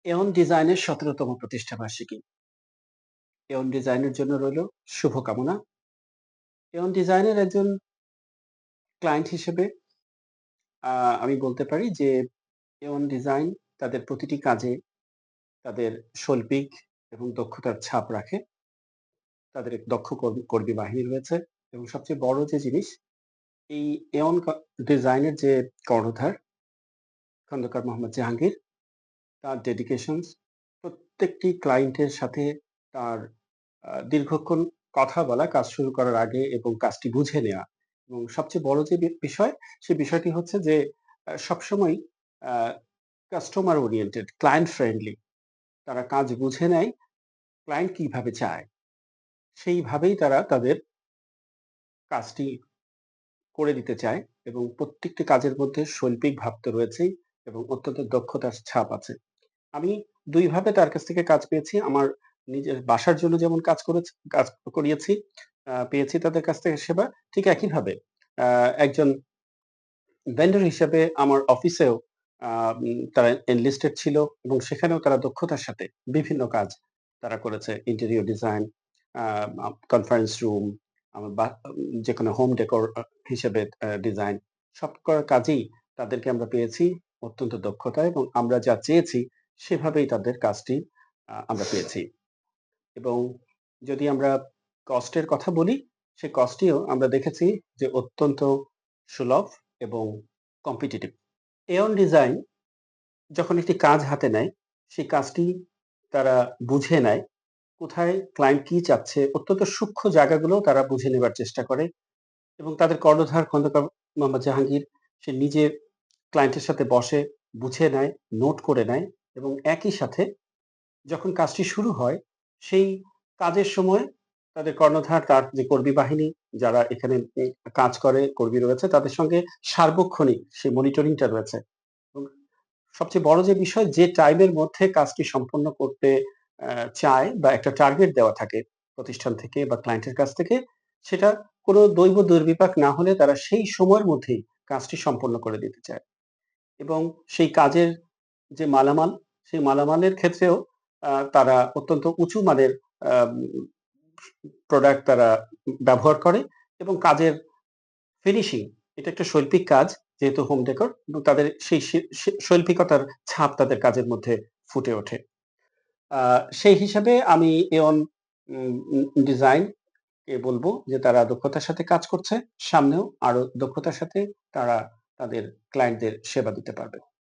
এওন ডিজাইনের ১৭তম প্রতিষ্ঠা বার্ষিকী। এওন ডিজাইনের জন্য রইল শুভকামনা। এওন ডিজাইনের একজন ক্লায়েন্ট হিসেবে আ আমি বলতে পারি যে এওন ডিজাইন তাদের প্রতিটি কাজে তাদের শৈল্পিক এবং দক্ষতার ছাপ রাখে। তাদের এক দক্ষ কর্মী বাহিনী রয়েছে এবং সবচেয়ে বড় যে জিনিস এই এওন ডিজাইনের যে কর্ণধার খন্দকার মোহাম্মদ জাহাঙ্গীর, তার ডেডিকেশনস প্রত্যেকটি ক্লায়েন্টের সাথে তার দীর্ঘক্ষণ কথা বলা কাজ শুরু করার আগে এবং কাজটি বুঝে নেওয়া। এবং সবচেয়ে বড় যে বিষয়, সে বিষয়টি হচ্ছে যে সবসময় আ কাস্টমার ওরিয়েন্টেড, ক্লায়েন্ট ফ্রেন্ডলি। তারা কাজ বুঝে নেয়, ক্লায়েন্ট কিভাবে চায়, সেইভাবেই তারা তাদের কাজটি করে দিতে চায় এবং প্রত্যেকটি কাজের মধ্যে শৈল্পিক ভাব তো রয়েছেই এবং অত্যন্ত দক্ষতার ছাপ আছে। আমি ২ ভাবে তার কাছ থেকে কাজ পেয়েছি। আমার নিজের বাসার জন্য যেমন কাজ করিয়েছি, পেয়েছি তাদের কাছ থেকে সেবা। ঠিক একইভাবে আ একজন ভেন্ডর হিসেবে আমার অফিসেও তারা এনলিস্টেড ছিল এবং সেখানেও তারা দক্ষতার সাথে বিভিন্ন কাজ তারা করেছে। ইন্টেরিয়র ডিজাইন, আ আ কনফারেন্স রুম, বা যেকোনো হোম ডেকোর হিসেবে ডিজাইন সব কাজেই তাদেরকে আমরা পেয়েছি অত্যন্ত দক্ষতায় এবং আমরা যা চেয়েছি সেভাবেই তাদের কাজটি আমরা পেয়েছি। এবং যদি আমরা কস্টের কথা বলি, সে কস্টটিও আমরা দেখেছি যে অত্যন্ত সুলভ এবং কম্পিটিটিভ। এওন ডিজাইন যখন একটি কাজ হাতে নেয়, সেই কাজটি তারা বুঝে নেয়। কোথায় ক্লায়েন্ট কি চাচ্ছে, অত্যন্ত সূক্ষ্ম জায়গাগুলোও তারা বুঝে নেবার চেষ্টা করে এবং তাদের কর্ণধার খন্দকার মোহাম্মদ জাহাঙ্গীর সে নিজে ক্লায়েন্টের সাথে বসে, বুঝে নেয়, নোট করে নেয় এবং একই সাথে যখন কাজটি শুরু হয়, সেই কাজের সময় তাদের কর্ণধার তার যে কর্মী বাহিনী যারা এখানে কাজ করে, কর্মী রয়েছে তাদের সঙ্গে সার্বক্ষণিক সেই মনিটরিংটা রয়েছে। এবং সবচেয়ে বড় যে বিষয় যে টাইমের মধ্যে কাজটি সম্পন্ন করতে চায় বা একটা টার্গেট দেওয়া থাকে প্রতিষ্ঠান থেকে বা ক্লায়েন্টের কাছ থেকে, সেটা কোনো দৈব দুর্বিপাক না হলে তারা সেই সময়ের মধ্যেই কাজটি সম্পন্ন করে দিতে চায়। এবং সেই কাজের যে মালামাল, সেই মালামালের ক্ষেত্রেও তারা অত্যন্ত উঁচু মানের আম প্রোডাক্ট তারা ব্যবহার করে এবং কাজের ফিনিশিং এটা একটা শৈল্পিক কাজ যেহেতু হোম ডেকর এবং তাদের সেই শৈল্পিকতার ছাপ তাদের কাজের মধ্যে ফুটে ওঠে। আ সেই হিসাবে আমি এওন উম উম ডিজাইন কে বলব যে তারা দক্ষতার সাথে কাজ করছে। সামনেও আরো দক্ষতার সাথে তারা তাদের ক্লায়েন্টদের সেবা দিতে পারবে।